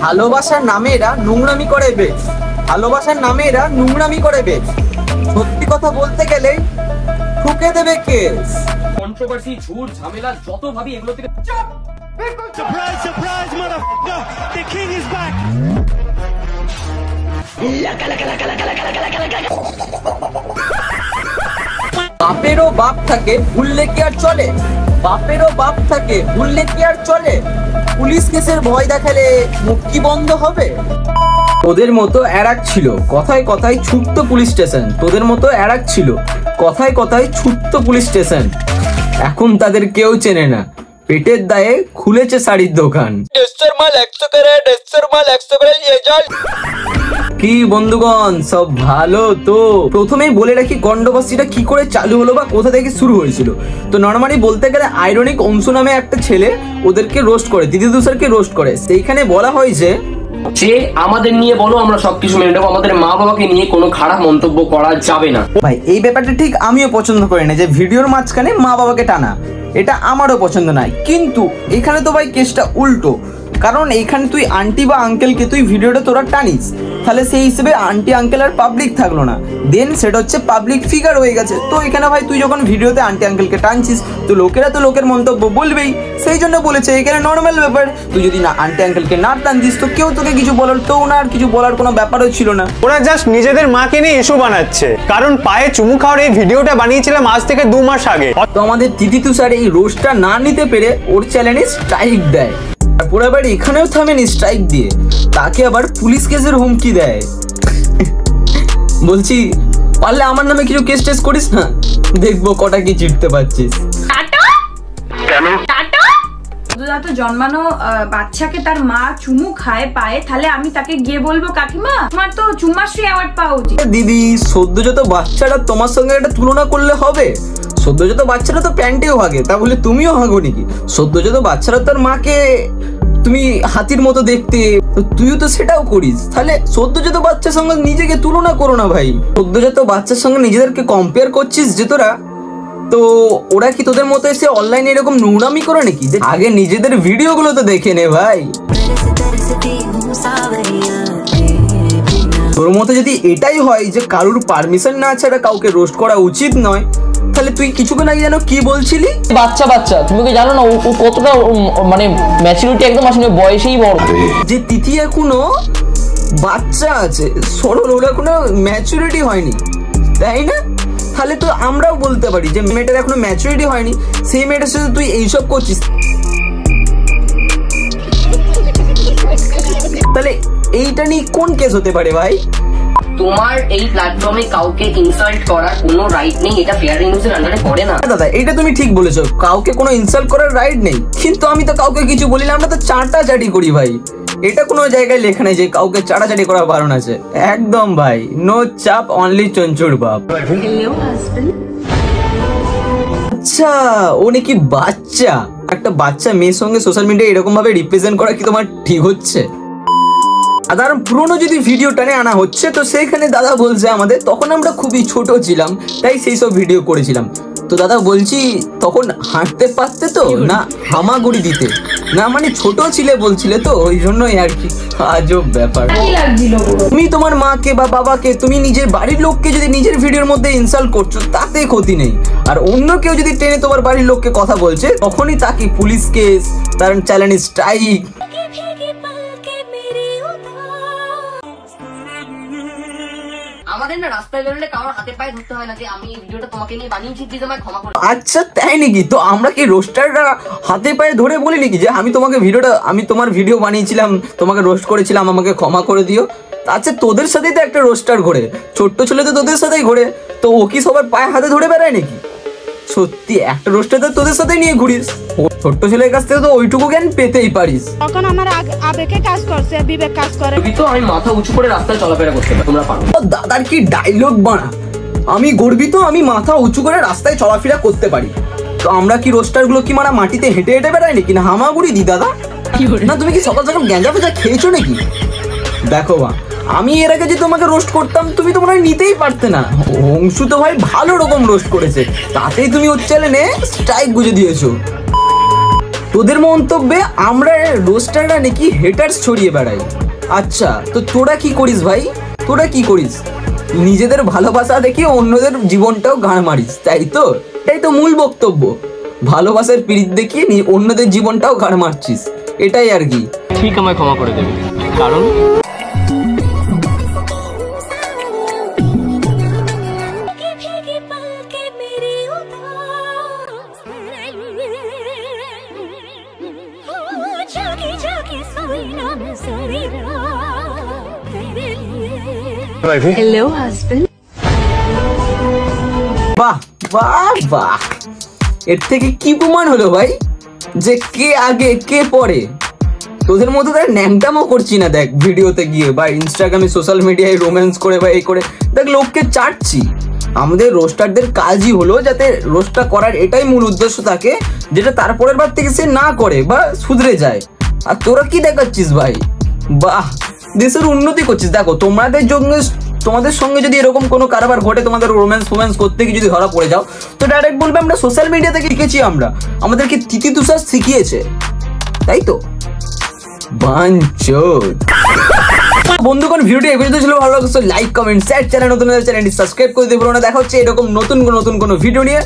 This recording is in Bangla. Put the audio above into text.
ভালোবাসার নামে এরা নোংরামি করে বেশ, ভালোবাসার নামে এরা নোংরামি করে বেশ। সত্যি কথা বলতে গেলে ঠুকে দেবে কেস। কন্ট্রোভার্সি, ঝুট, ঝামেলা যত ভাবি এগুলো থেকে Surprise, surprise, motherfucker! The king is back! বাপেরও বাপ থাকে ভুললে কি আর চলে, বাপেরও বাপ থাকে ভুললে কি আর চলে। পুলিশ কেসের ভয় দেখালে মুখ কি বন্ধ হবে? তোদের মতো এরাক ছিল কথায় কথায় ছুটতো পুলিশ স্টেশন, তোদের মতো এরাক ছিল কথায় কথায় ছুটতো পুলিশ স্টেশন। এখন তাদের কেউ চেনে না, পেটের দায়ে খুলেছে শাড়ির দোকান। কি বন্ধুগণ সব ভালো তো? প্রথমেই বলে রাখি কন্ট্রোভার্সিটা কি করে চালু হলো বা কোথা থেকে শুরু হয়েছিল। তো নর্মালি বলতে গেলে আইরনিক অংশু নামে একটা ছেলে ওদেরকে রোস্ট করে, দিদি দুসারকে রোস্ট করে। সেইখানে বলা হয় যে আমাদের নিয়ে বলো, আমরা সবকিছু মেনে নেবো, আমাদের মা বাবাকে নিয়ে কোনো খারাপ মন্তব্য করা যাবে না। ভাই এই ব্যাপারটা ঠিক আমিও পছন্দ করি না, যে ভিডিওর মাঝখানে মা বাবাকে টানা, এটা আমারও পছন্দ নয়। কিন্তু এখানে তো ভাই কেসটা উল্টো, কারণ এইখানে তুই আন্টি বা আঙ্কেলকে তুই ভিডিওটা তোরা টানিস, তাহলে সেই হিসেবে আন্টি আঙ্কেল আর পাবলিক থাকলো না, দেন সেটা হচ্ছে পাবলিক ফিগার হয়ে গেছে। তো এখানে ভাই তুই যখন ভিডিওতে আন্টি আঙ্কেলকে টানছিস তো লোকেরা তো লোকের মন্তব্য বলবেই, সেই জন্য বলেছে এখানে নর্মাল ব্যাপার। তুই যদি না আন্টি আঙ্কেলকে না টানছিস তো কেউ তোকে কিছু বলার, তো ওনার কিছু বলার কোনো ব্যাপারও ছিল না। ওরা জাস্ট নিজেদের মাকে নিয়ে ইস্যু বানাচ্ছে, কারণ পায়ে চুমু খাওয়ার এই ভিডিওটা বানিয়েছিলাম আজ থেকে 2 মাস আগে। তো আমাদের তিথি তুষার এই রোস্টটা না নিতে পেরে ওর চ্যানেলে স্ট্রাইক দেয়, তারপরে আবার এখানেও থামেনি স্ট্রাইক দিয়ে, তাকে আবার পুলিশ কেসের হুমকি দেয়। বলছি পারলে আমার নামে কিছু কেস টেস করিস না, দেখবো কটা কি চিটতে পারছিস। তো জন্মানো বাচ্চাকে তার মা চুমু খায় পায়ে, তাহলে আমি তাকে গিয়ে বলবো কাকিমা তোমার তো চুম্মাশ্রী অ্যাওয়ার্ড পাওয়া উচিত। দিদি সদ্যজাত বাচ্চাটা তোমার সঙ্গে একটা তুলনা করলে হবে? সদ্যজাত বাচ্চারা তো প্যান্টেও হাগে, তা বলে তুমিও হাগো নাকি? সদ্যজাত বাচ্চারা তার মাকে তুমি হাতির মতো দেখতে, তুইও তো সেটাও করিস, তাহলে সদ্যজাত বাচ্চার সঙ্গে নিজেকে তুলনা করো না ভাই। সদ্যজাত বাচ্চার সঙ্গে নিজেদেরকে কম্পেয়ার করছিস যে তোরা, তো ওরা কি তোদের মতো এসে অনলাইনে এরকম নোংরামি করে নাকি? আগে নিজেদের ভিডিওগুলো তো দেখে নে ভাই। তোর মতো যদি এটাই হয় যে কারুর পারমিশন না ছাড়া কাউকে রোস্ট করা উচিত নয়, তাহলে তুই কিছুক্ষণ আগে যেন কি বলছিলি? বাচ্চা তুমি কি জানো না ও কতটা মানে ম্যাচুরিটি একদম আসলে বয়সেই বড়, যে তিথি এখনো বাচ্চা আছে, সরল, ওর এখনো ম্যাচুরিটি হয়নি, তাই না? তাহলে তো আমরাও বলতে পারি যে মেয়েটার এখনো ম্যাচুরিটি হয়নি, সেই মেয়েটার সাথে তুই এইসব করছিস, তাহলে এইটা নিয়ে কোন কেস হতে পারে ভাই? তোমার এই প্ল্যাটফর্মে কাউকে ইনসাল্ট করার কোনো রাইট নেই, এটা ফেয়ার নিউজের আন্ডারে পড়ে না। দাদা এটা তুমি ঠিক বলেছো, কাউকে কোনো ইনসাল্ট করার রাইট নেই, কিন্তু আমি তো কাউকে কিছু বলি না, আমরা তো চাটাচাটি করি ভাই। এটা কোনো জায়গায় লেখা নেই যে কাউকে চাটাচাটি করার বারণ আছে, একদম ভাই নো চাপ, অনলি চঞ্চুর বাপ। আচ্ছা ও নাকি বাচ্চা, একটা বাচ্চা মেয়ের সঙ্গে সোশ্যাল মিডিয়ায় এরকম ভাবে রিপ্রেজেন্ট করা কি তোমার ঠিক হচ্ছে? আর পুরোনো যদি ভিডিও টানে আনা হচ্ছে, তো সেইখানে দাদা বলছে আমাদের তখন আমরা খুবই ছোট ছিলাম তাই সেই সব ভিডিও করেছিলাম। তো দাদা বলছি তখন হাঁটতে পারতে তো না, হামাগুড়ি দিতে না, মানে ছোট ছিলে বলছিলে তো ওই জন্যই আর কি। আজব ব্যাপার। তুমি তোমার মাকে বা বাবাকে, তুমি নিজের বাড়ির লোককে যদি নিজের ভিডিওর মধ্যে ইনসাল্ট করছো তাতে ক্ষতি নেই, আর অন্য কেউ যদি টেনে তোমার বাড়ির লোককে কথা বলছে তখনই তাকে পুলিশ কেস, তার চ্যানেলে স্ট্রাইক। আমাদের না রাস্তায় বেরোলে কারোর হাতে পায়ে ধরতে হয় না যে আমি এই ভিডিওটা তোমাকে নিয়ে বানিয়েছি, প্লিজ আমায় ক্ষমা করো। আচ্ছা তাই নাকি? তো আমরা কি রোস্টাররা হাতে পায়ে ধরে বলি নাকি যে আমি তোমার ভিডিও বানিয়েছিলাম, তোমাকে রোস্ট করেছিলাম, আমাকে ক্ষমা করে দিও? আচ্ছা তোদের সাথেই তো একটা রোস্টার ঘোরে, ছোট্ট ছেলে তো তোদের সাথেই ঘোরে, তো ও কি সবার পায়ে হাতে ধরে বেড়ায় নাকি? সত্যি একটা রোস্টার তো তোদের সাথে নিয়ে ঘুরিস, ছোট্ট ছেলের কাছ থেকে তো ওইটুকু জ্ঞান পেতেই পারিস। তখন আমার আবেগে কাজ করছে, বিবেক কাজ করে। তো আমি মাথা উঁচু করে রাস্তায় চলাফেরা করতে পারি, তোমরা পারো? দাদার কি ডায়লগ বানা, আমি গর্বিত, আমি মাথা উঁচু করে রাস্তায় চলাফেরা করতে পারি। তো আমরা কি রোস্টার গুলো কি মারা মাটিতে হেঁটে হেঁটে বেড়াই নাকি? না হামাগুড়ি দি দাদা? না তুমি কি সকাল সকাল গ্যাঁজা ফেজা খেয়েছো নাকি? দেখো বা আমি এর আগে যে তোমাকে রোস্ট করতাম তুমি তো মনে হয় নিতেই পারতে না, অংশু তো ভাই ভালো রকম রোস্ট করেছে, তাতেই তুমি ওর চ্যানেলে স্ট্রাইক গুঁজে দিয়েছো। তোদের মন্তব্যে আমরা রোস্টাররা নাকি হেটার্স ছড়িয়ে বেড়াই। আচ্ছা, তো তোরা কি করিস ভাই? তোরা কি করিস? নিজেদের ভালোবাসা দেখিয়ে অন্যদের জীবনটাও গাঁড় মারিস, তাই তো? এটাই তো মূল বক্তব্য। ভালোবাসার পিরিত দেখিয়ে অন্যদের জীবনটাও গাঁড় মারছিস, এটাই আর কি। ঠিক আমায় ক্ষমা করে দেবে, কারণ Hello, husband. বাহ বাহ বাহ, এর থেকে কি প্রমাণ হলো ভাই যে কে আগে কে পরে? তোদের মতো তার ন্যাংটামও করছি না দেখ ভিডিওতে গিয়ে বা ইনস্টাগ্রামে সোশ্যাল মিডিয়ায় রোম্যান্স করে বা এই করে দেখ লোককে চাটছি। আমাদের রোস্টারদের কাজই হলো যাতে রোস্টটা করার এটাই মূল উদ্দেশ্য থাকে, যেটা তারপরের বার থেকে সে না করে বা শুধরে যায়। আর তোরা কি দেখাচ্ছিস ভাই? বাহ, দেশের উন্নতি করছিস। দেখো তোমাদের সঙ্গে যদি এরকম কোনো কারবার ঘটে, তোমাদের রোম্যান্স করতে গিয়ে যদি ধরা পড়ে যাও, তো ডাইরেক্ট বলবে আমরা সোশ্যাল মিডিয়া থেকে শিখেছি, আমাদেরকে তিতি তুষার শিখিয়েছে, তাই তো? বাঞ্চোদ। বন্ধুগণ, ভিডিওটি এই পর্যন্ত ছিল। ভালো লাগছে লাইক, কমেন্ট, শেয়ার, চ্যানেল নতুন চ্যানেলটি সাবস্ক্রাইব করে দিতে ভুলো না। দেখা হচ্ছে এরকম নতুন কোনো ভিডিও নিয়ে।